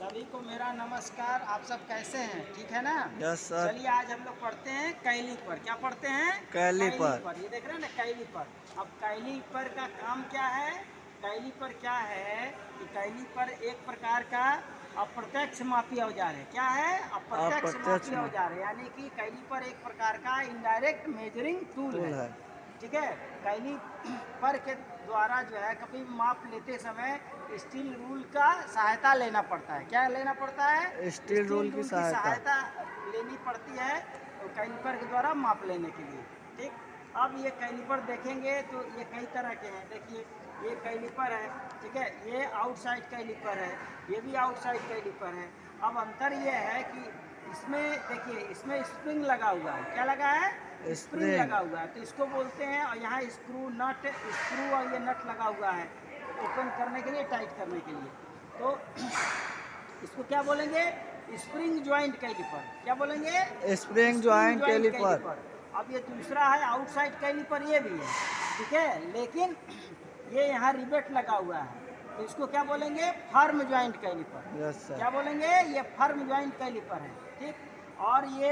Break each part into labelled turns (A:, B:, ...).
A: सभी को मेरा नमस्कार। आप सब कैसे हैं? ठीक है ना?
B: Yes sir.
A: चलिए आज हम लोग पढ़ते हैं कैलीपर। क्या पढ़ते हैं?
B: कैलीपर।
A: कैलीपर। ये देख रहे हैं ना, कैलीपर। अब कैलीपर का काम क्या है? कैलीपर क्या है कि कैलीपर एक प्रकार का अप्रत्यक्ष मापी औजार है। क्या है? अप्रत्यक्ष
B: अप्रत्यक्ष
A: मापी
B: में
A: औजार है, यानी कि कैलीपर एक प्रकार का इनडायरेक्ट मेजरिंग टूल
B: टूल
A: है।
B: है।
A: ठीक है। कैलीपर के द्वारा जो है कभी माप लेते समय स्टील रूल का सहायता लेना पड़ता है। क्या लेना पड़ता है?
B: स्टील
A: स्टील
B: रूल की
A: रूल की
B: सहायता।
A: सहायता लेनी पड़ती है कैलीपर के द्वारा माप लेने के लिए। ठीक। अब ये कैलीपर देखेंगे तो ये कई तरह के हैं। देखिए ये कैलीपर है, ठीक है। ये आउटसाइड कैलीपर है, ये भी आउटसाइड कैलीपर है। अब अंतर ये है कि इसमें देखिए, इसमें स्प्रिंग लगा हुआ है। क्या लगा है? Spring
B: spring.
A: लगा हुआ है, तो इसको बोलते हैं। और यहाँ स्क्रू और ये नट लगा हुआ है ओपन करने के लिए, टाइट करने के लिए। तो इसको क्या बोलेंगे? Spring joint caliper. क्या बोलेंगे?
B: Spring
A: spring
B: joint
A: joint
B: caliper.
A: Caliper. अब ये दूसरा है आउटसाइड कैलीपर, ये भी है, ठीक है। लेकिन ये यहाँ रिबेट लगा हुआ है, तो इसको क्या बोलेंगे? Firm joint caliper.
B: Yes sir.
A: क्या बोलेंगे? ये फर्म ज्वाइंट कैलीपर है। ठीक। और ये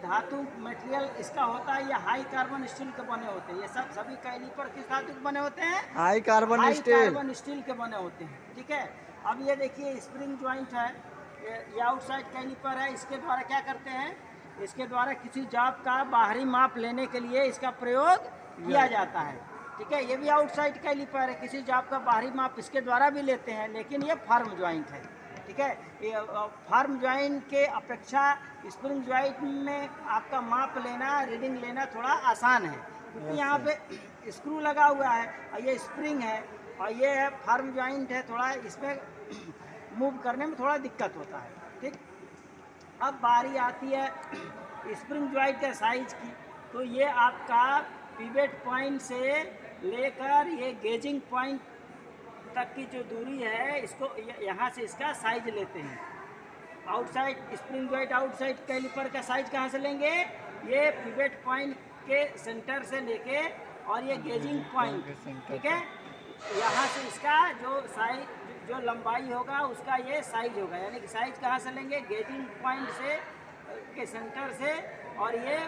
A: धातु मटेरियल इसका होता है, ये हाई कार्बन स्टील के बने होते हैं। ये सभी कैलीपर किस धातु के बने होते हैं?
B: High carbon
A: high
B: steel.
A: Carbon steel के बने होते हैं। ठीक है। अब ये देखिए स्प्रिंग ज्वाइंट है, ये आउटसाइड कैलीपर है। इसके द्वारा क्या करते हैं? इसके द्वारा किसी जॉब का बाहरी माप लेने के लिए इसका प्रयोग किया जाता है। ठीक है। ये भी आउटसाइड कैलीपर है, किसी जॉब का बाहरी माप इसके द्वारा भी लेते हैं, लेकिन ये फर्म ज्वाइंट है। ठीक है। ये फर्म ज्वाइंट के अपेक्षा स्प्रिंग ज्वाइंट में आपका माप लेना, रीडिंग लेना थोड़ा आसान है, क्योंकि यहाँ पे स्क्रू लगा हुआ है और ये स्प्रिंग है, और ये है फर्म ज्वाइंट है। थोड़ा इसमें मूव करने में थोड़ा दिक्कत होता है। ठीक। अब बारी आती है स्प्रिंग ज्वाइंट के साइज की। तो ये आपका पिवेट पॉइंट से लेकर ये गेजिंग पॉइंट तक की जो दूरी है, इसको यहाँ से इसका साइज लेते हैं। Outside spring joint outside caliper का साइज कहाँ से लेंगे? ये पिवेट पॉइंट के सेंटर से लेके और ये गेजिंग पॉइंट, ठीक है, यहाँ से इसका जो साइज, जो लंबाई होगा उसका ये साइज होगा। यानी कि साइज कहाँ से लेंगे? गेजिंग पॉइंट से के सेंटर से। और ये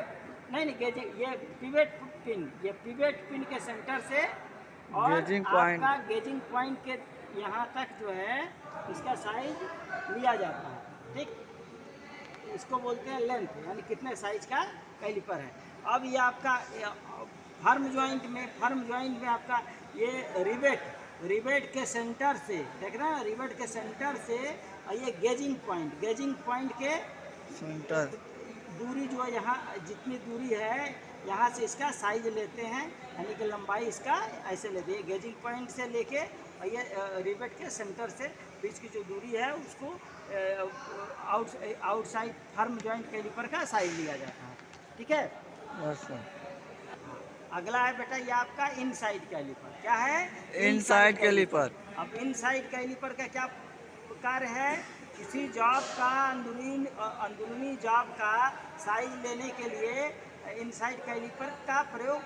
A: नहीं गेजिंग, ये पिवेट पिन के सेंटर से, और
B: गेजिंग पॉइंट।
A: आपका गेजिंग पॉइंट के यहाँ तक जो है इसका साइज लिया जाता है। ठीक। इसको बोलते हैं लेंथ, यानी कितने साइज का कैलीपर है। अब ये आपका फर्म ज्वाइंट में आपका ये रिवेट के सेंटर से, देख रहे हैं, रिवेट के सेंटर से, और ये गेजिंग पॉइंट के
B: सेंटर।
A: दूरी जो है, यहाँ जितनी दूरी है यहाँ से इसका साइज लेते हैं, यानी कि लंबाई इसका ऐसे लेते हैं। गेजिंग पॉइंट से लेके और ये रिवेट के सेंटर से बीच की जो दूरी है उसको आउटसाइड फर्म ज्वाइंट कैलीपर का साइज लिया जाता है। ठीक है।
B: Yes sir.
A: अगला है बेटा ये आपका इनसाइड कैलीपर। क्या है?
B: Inside caliper.
A: अब इनसाइड कैलीपर का क्या कार्य है? किसी जॉब का अंदरूनी जॉब का साइज लेने के लिए इनसाइड कैलीपर का प्रयोग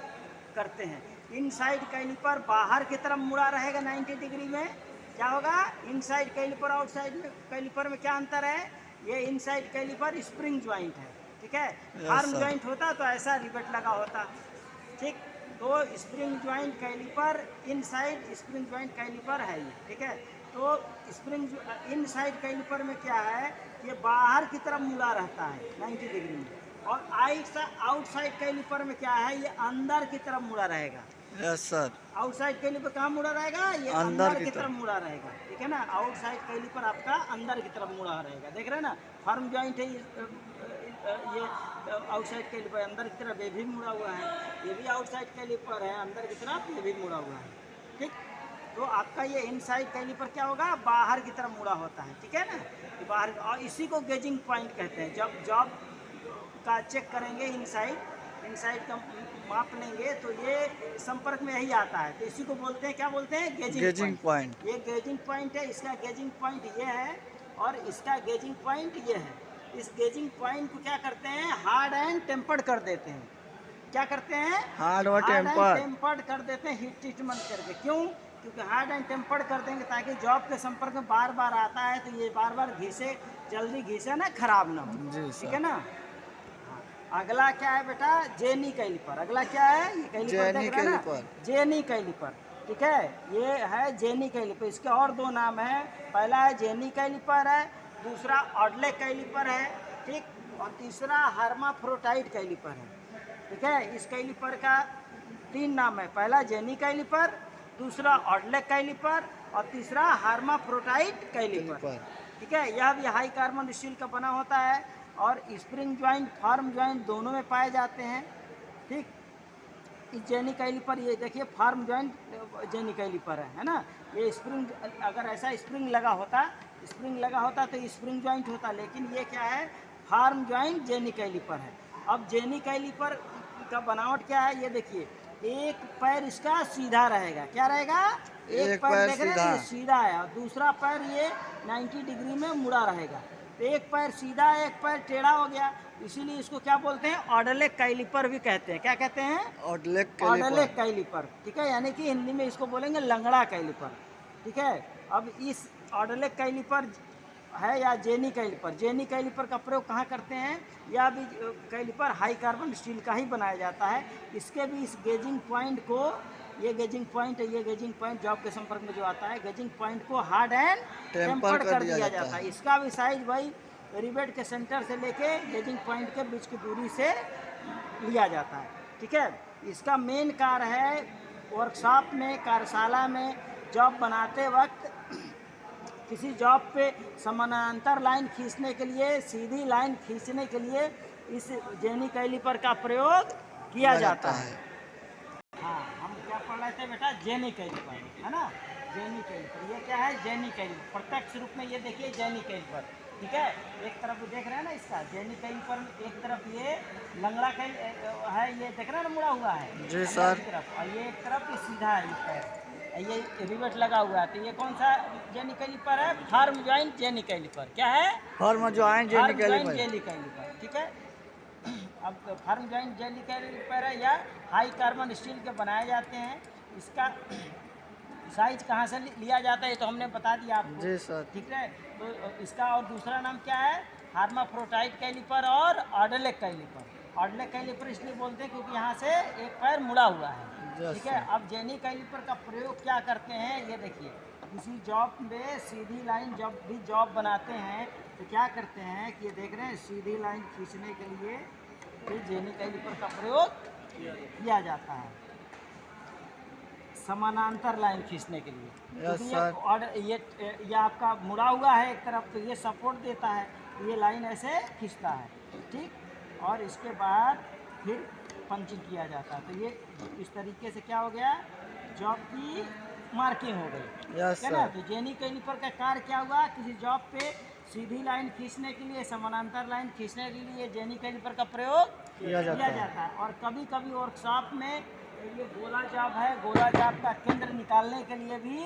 A: करते हैं। इनसाइड कैलीपर बाहर की तरफ मुड़ा रहेगा 90 डिग्री में। क्या होगा? इनसाइड कैलीपर आउटसाइड कैलीपर में क्या अंतर है? ये इनसाइड कैलीपर स्प्रिंग ज्वाइंट है, ठीक है। Firm
B: sir.
A: ज्वाइंट होता तो ऐसा रिवेट लगा होता। ठीक। तो spring joint caliper, inside spring joint caliper है ये, ठीक है। तो स्प्रिंग इनसाइड कैलीपर में क्या है? ये बाहर की तरफ मुड़ा रहता है 90 डिग्री में। और आउटसाइड कैलीपर में क्या है? ये अंदर की तरफ मुड़ा रहेगा।
B: Yes sir.
A: आउटसाइड कैलीपर कहाँ मुड़ा रहेगा? ये अंदर की तरफ मुड़ा रहेगा, ठीक है ना। आउटसाइड कैलीपर आपका अंदर की तरफ मुड़ा रहेगा। देख रहे हैं ना, फर्म ज्वाइंट है ये आउटसाइड कैलीपर अंदर की तरफ, ये भी मुड़ा हुआ है। ये भी आउटसाइड कैलीपर है अंदर की तरफ, ये भी मुड़ा हुआ है। ठीक। तो आपका ये इनसाइड कैलीपर क्या होगा? बाहर की तरफ मुड़ा होता है, ठीक है ना। ये बाहर, और इसी को गेजिंग पॉइंट कहते हैं। जब जॉब का चेक करेंगे इनसाइड का माप लेंगे तो ये संपर्क में यही आता है, तो इसी को बोलते हैं, क्या बोलते हैं?
B: Gauging point.
A: ये गेजिंग पॉइंट है। इसका गेजिंग पॉइंट ये है और इसका गेजिंग पॉइंट ये है। इस गेजिंग पॉइंट को क्या करते हैं? हार्ड एंड टेम्पर्ड कर देते हैं। क्या करते हैं?
B: हार्ड और
A: हार्ड एंड
B: टेम्पर।
A: टेम्पर्ड कर देते हैं हीट ट्रीटमेंट करके। क्यों? क्योंकि हार्ड एंड टेम्पर्ड कर देंगे ताकि जॉब के संपर्क में बार बार आता है तो ये बार बार घिसे, जल्दी घिसे ना, खराब ना हो।
B: जी
A: ठीक
B: सर।
A: है ना। अगला क्या है बेटा, जेनी कैलिपर। अगला क्या है, ये कैलिपर
B: जेनी
A: देख रहे हैं ना,
B: कैलिपर।
A: Jenny caliper. ठीक है, ये है जेनी कैलिपर। इसके और दो नाम है, पहला है जेनी कैलिपर है, दूसरा ऑडले कैलिपर है, ठीक, और तीसरा हर्माफ्रोडाइट कैलिपर है। ठीक है, इस कैलिपर का 3 नाम है, पहला जेनी कैलिपर, दूसरा ऑडले कैलिपर और तीसरा हर्माफ्रोडाइट कैलिपर। ठीक है, यह भी हाई कार्बन स्टील का बना होता है और स्प्रिंग ज्वाइंट, फार्म ज्वाइंट दोनों में पाए जाते हैं। ठीक, इस जेनी कैलिपर, ये देखिए फार्म ज्वाइंट जेनी कैलिपर है ना। ये स्प्रिंग, अगर ऐसा स्प्रिंग लगा होता तो स्प्रिंग ज्वाइंट होता, लेकिन ये क्या है, फार्म ज्वाइंट जेनी कैलिपर है। अब जेनी कैलिपर का बनावट क्या है, ये देखिए, एक पैर इसका सीधा रहेगा, क्या रहेगा, एक पैर देख रहे हैं ना, ये सीधा है और दूसरा पैर ये 90 डिग्री में मुड़ा रहेगा। तो एक पैर सीधा, एक पैर टेढ़ा हो गया, इसीलिए इसको क्या बोलते हैं, ऑडले कैलिपर भी कहते हैं। क्या कहते हैं,
B: ऑडले
A: ऑडले
B: कैलिपर।
A: कैलिपर। ठीक है, यानी कि हिंदी में इसको बोलेंगे लंगड़ा कैलिपर। ठीक है, अब इस ऑडले कैलिपर है या जेनी कैलिपर, जेनी कैलिपर का प्रयोग कहाँ करते हैं, या भी कैलिपर हाई कार्बन स्टील का ही बनाया जाता है। इसके भी इस गेजिंग पॉइंट को, ये गेजिंग पॉइंट है, ये गेजिंग पॉइंट जॉब के संपर्क में जो आता है, गेजिंग पॉइंट को हार्ड एंड टेम्पर्ड कर दिया जाता है। इसका भी साइज भाई रिवेट के सेंटर से लेके गेजिंग पॉइंट के बीच की दूरी से लिया जाता है। ठीक है, इसका मेन कार्य है वर्कशॉप में, कार्यशाला में जॉब बनाते वक्त किसी जॉब पे समानांतर लाइन खींचने के लिए, सीधी लाइन खींचने के लिए इस जेनी कैलिपर का प्रयोग किया जाता है। हाँ, हम क्या पढ़ रहे थे बेटा, जेनी कैलिपर, है ना, जेनी कैलिपर। ये क्या है, जेनी कैलिपर, प्रत्यक्ष रूप में ये देखिए जेनी कैलिपर। ठीक है, एक तरफ देख रहे हैं ना इसका जेनी कैलिपर, एक तरफ ये लंगड़ा कैल है, ये देख रहे हैं ना, मुड़ा हुआ है
B: जी सर,
A: तरफ, और ये एक तरफ ये सीधा है, इस पैर ये रिवेट लगा हुआ है। तो ये कौन सा जेनी कैलिपर है, फार्म ज्वाइंट जेनी कैलिपर। क्या है,
B: firm joint jenny caliper.
A: Jenny caliper. ठीक है, अब फार्म ज्वाइंट जेनी कैलिपर है या हाई कार्बन स्टील के बनाए जाते हैं। इसका साइज कहाँ से लिया जाता है ये तो हमने बता दिया आपको।
B: जी सर।
A: ठीक है, तो इसका और दूसरा नाम क्या है, हर्माफ्रोडाइट कैलिपर और ऑडले कैलिपर। ऑडले कैलिपर इसलिए बोलते हैं क्योंकि यहाँ से एक पैर मुड़ा हुआ है। ठीक है, अब जेनी कैलिपर का प्रयोग क्या करते हैं, ये देखिए, किसी जॉब में सीधी लाइन जब भी जॉब बनाते हैं तो क्या करते हैं कि ये देख रहे हैं, सीधी लाइन खींचने के लिए ये जेनी कैलिपर का प्रयोग किया जाता है, समानांतर लाइन खींचने के लिए।
B: Yes sir.
A: और ये आपका मुड़ा हुआ है एक तरफ, तो ये सपोर्ट देता है, ये लाइन ऐसे खींचता है। ठीक, और इसके बाद फिर पंचिंग किया जाता है। तो ये इस तरीके से क्या हो गया, जॉब की मार्किंग हो गई।
B: यस
A: है ना।
B: सर।
A: तो जेनी कैलिपर का कार्य क्या हुआ, किसी जॉब पे सीधी लाइन खींचने के लिए, समानांतर लाइन खींचने के लिए जेनी कैलिपर का प्रयोग
B: किया जाता
A: है। और कभी कभी वर्कशॉप में ये गोला जॉब है, गोला जॉब का केंद्र निकालने के लिए भी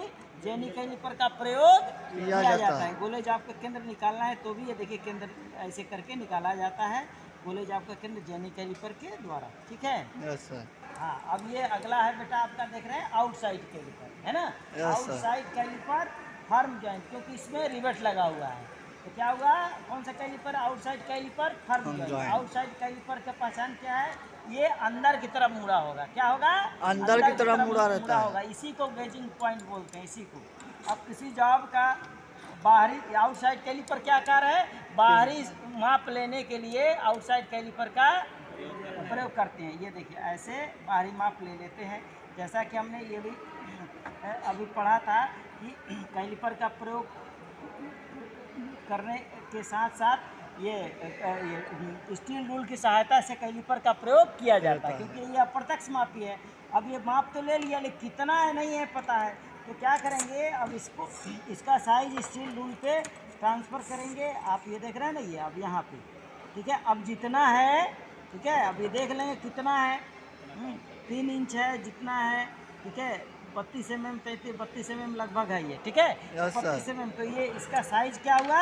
A: जेनी कैलिपर का प्रयोग किया जाता है। गोले जॉब का केंद्र निकालना है तो भी ये देखिए केंद्र ऐसे करके निकाला जाता है, गोले जॉब का केंद्र जेनी कैलिपर के द्वारा। ठीक है।
B: Yes sir.
A: हाँ, अब ये अगला है बेटा आपका, देख रहे हैं आउटसाइड कैलिपर, है ना। आउटसाइड कैलिपर फर्म जॉइंट, क्योंकि इसमें रिवेट लगा हुआ है तो क्या हुआ, कौन सा caliper, outside caliper firm joint. Outside caliper का पहचान क्या है, ये अंदर की तरफ मुड़ा होगा। क्या होगा,
B: अंदर की तरफ मुड़ा रहता है।
A: होगा, इसी को गेजिंग पॉइंट बोलते हैं, इसी को। अब किसी जॉब का बाहरी, आउटसाइड कैलिपर क्या कार्य है, बाहरी माप लेने के लिए आउटसाइड कैलिपर का प्रयोग करते हैं। ये देखिए ऐसे बाहरी माप ले लेते हैं, जैसा कि हमने ये भी अभी पढ़ा था कि कैलिपर का प्रयोग करने के साथ साथ ये स्टील रूल की सहायता से कैलिपर का प्रयोग किया जाता है, क्योंकि ये अप्रत्यक्ष मापी है। अब ये माप तो ले लिया, लेकिन कितना है नहीं है पता है, तो क्या करेंगे, अब इसको, इसका साइज स्टील रूल पे ट्रांसफ़र करेंगे। आप ये देख रहे हैं ना, ये अब यहाँ पे, ठीक है, अब जितना है, ठीक है, अब ये देख लेंगे कितना है, 3 इंच है जितना है, ठीक है, 32 mm, 32 mm लगभग है ये। ठीक है, 32 mm, तो ये इसका साइज क्या हुआ,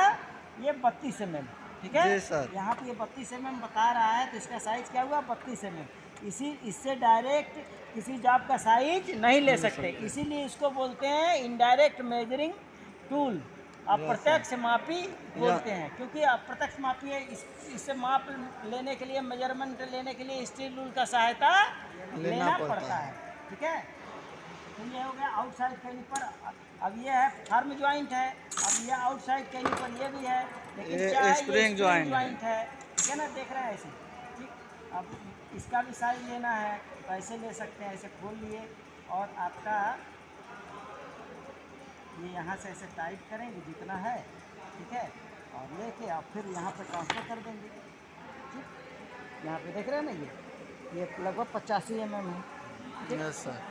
A: ये 32 mm। ठीक है, यहाँ पे ये 32 mm बता रहा है, तो इसका साइज क्या हुआ, 32 mm। इससे डायरेक्ट किसी जॉब का साइज नहीं ले सकते, इसीलिए इसको बोलते हैं इनडायरेक्ट मेजरिंग टूल, अप्रत्यक्ष मापी बोलते हैं, क्योंकि अप्रत्यक्ष मापी है। इससे माप लेने के लिए, मेजरमेंट लेने के लिए स्टील रूल का सहायता लेना पड़ता है। ठीक है, तो ये हो गया आउटसाइड कैलिपर। अब ये है फर्म ज्वाइंट है, अब ये आउटसाइड कैलिपर ये भी है, लेकिन
B: ये
A: क्या है,
B: स्प्रिंग ज्वाइंट
A: है। ठीक है ना, देख रहे हैं ऐसे। ठीक, अब इसका भी साइज लेना है तो ऐसे ले सकते हैं, ऐसे खोल लिए और आपका ये यहाँ से ऐसे टाइट करेंगे जितना है, ठीक है, और लेके आप फिर यहाँ पे ट्रांसफ़र कर देंगे। ठीक, यहाँ पे देख रहे हैं ना, ये लगभग 85 mm है। ठीक?
B: Yes sir.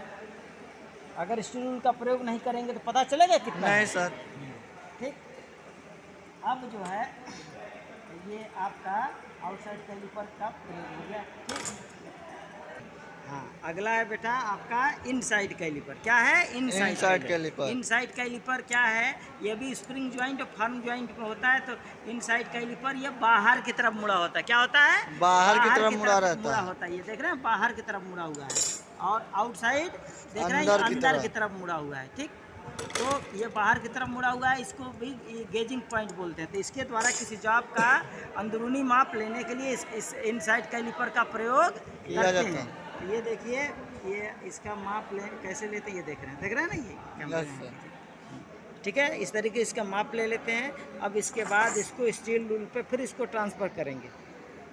A: अगर स्टील रूल का प्रयोग नहीं करेंगे तो पता चलेगा कितना
B: नहीं
A: है।
B: सर।
A: ठीक, अब जो है ये आपका आउटसाइड कैलिपर का प्रयोग हो गया। ठीक, हाँ, अगला है बेटा आपका इनसाइड कैलिपर। क्या है?
B: Inside caliper.
A: इनसाइड कैलिपर क्या है? ये भी स्प्रिंग ज्वाइंट और फर्म ज्वाइंट में होता है। तो इनसाइड कैलिपर ये बाहर की तरफ मुड़ा होता है। क्या होता है?
B: बाहर की तरफ मुड़ा रहता है।
A: होता है। ये देख रहे हैं, बाहर की तरफ मुड़ा हुआ है, और आउटसाइड देख रहे हैं अंदर की तरफ मुड़ा हुआ है। ठीक, तो ये बाहर की तरफ मुड़ा हुआ है, इसको भी गेजिंग पॉइंट बोलते हैं। तो इसके द्वारा किसी जॉब का अंदरूनी माप लेने के लिए इस इनसाइड कैलिपर का प्रयोग
B: किया जाता
A: हैं।
B: है।
A: ये देखिए, ये इसका माप कैसे लेते हैं, ये देख रहे हैं ना ये कैमरे में। ठीक है, इस तरीके इसका माप ले लेते हैं। अब इसके बाद इसको स्टील रूल पे फिर इसको ट्रांसफ़र करेंगे।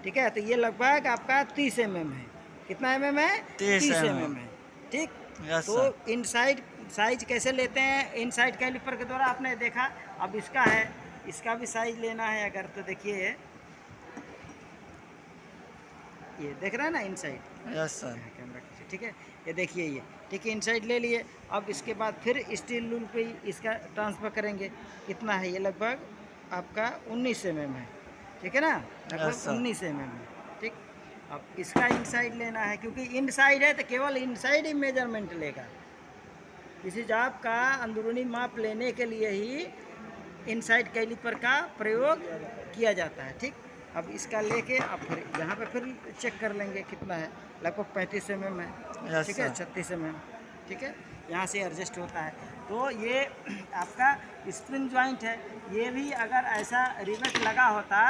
A: ठीक है, तो ये लगभग आपका 30 mm है। कितना mm है?
B: 30
A: mm है। ठीक,
B: यस
A: तो इनसाइड साइज कैसे लेते हैं? इनसाइड कैलिपर के द्वारा आपने देखा। अब इसका है, इसका भी साइज लेना है अगर, तो देखिए ये देख रहे हैं ना इनसाइड।
B: Yes sir.
A: कैमरा खींचे। ठीक है, ये देखिए ये। ठीक है, इनसाइड ले लिए। अब इसके बाद फिर स्टील रूल पे ही इसका ट्रांसफ़र करेंगे। कितना है? ये लगभग आपका 19 mm है। ठीक है ना, लगभग 19 mm है। ठीक, अब इसका इनसाइड लेना है, क्योंकि इनसाइड है तो केवल इनसाइड ही मेजरमेंट लेगा। किसी जॉब का अंदरूनी माप लेने के लिए ही इनसाइड कैलिपर का प्रयोग किया जाता है। ठीक, अब इसका लेके अब फिर यहाँ पे फिर चेक कर लेंगे कितना है। लगभग 35 mm है। ठीक है, 36 mm। ठीक है, यहाँ से एडजस्ट होता है। तो ये आपका स्प्रिंग ज्वाइंट है। ये भी अगर ऐसा रिवेट लगा होता,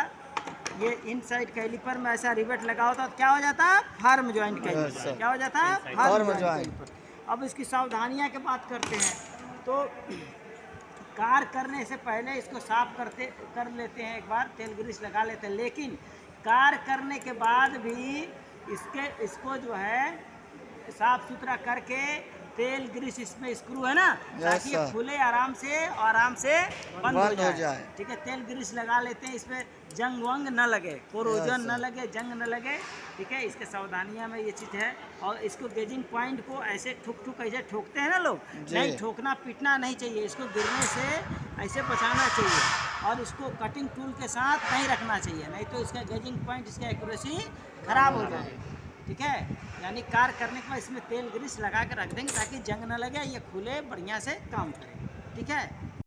A: ये इनसाइड कैलिपर में ऐसा रिवेट लगा होता तो क्या हो जाता? Firm joint caliper. क्या हो जाता? Firm joint. अब इसकी सावधानियाँ की बात करते हैं, तो कार करने से पहले इसको साफ कर लेते हैं, एक बार तेल ग्रीस लगा लेते हैं। लेकिन कार करने के बाद भी इसको जो है साफ सुथरा करके तेल ग्रीस इसमें स्क्रू है ना, ताकि ये खुले आराम से बंद हो जाए। ठीक है, तेल ग्रीस लगा लेते हैं, इसमें जंग वंग न लगे, कोरोजन न लगे, जंग न लगे। ठीक है, इसके सावधानियां में ये चीज़ है। और इसको गेजिंग पॉइंट को ऐसे ठुक ऐसे ठोकते हैं ना लोग, नहीं ठोकना पीटना नहीं चाहिए, इसको गिरने से ऐसे बचाना चाहिए। और इसको कटिंग टूल के साथ नहीं रखना चाहिए, नहीं तो इसका गेजिंग पॉइंट, इसका एक्यूरेसी खराब हो जाए। ठीक है, यानी कार करने के बाद इसमें तेल ग्रीस लगा के रख देंगे ताकि जंग न लगे, ये खुले बढ़िया से काम करे। ठीक है।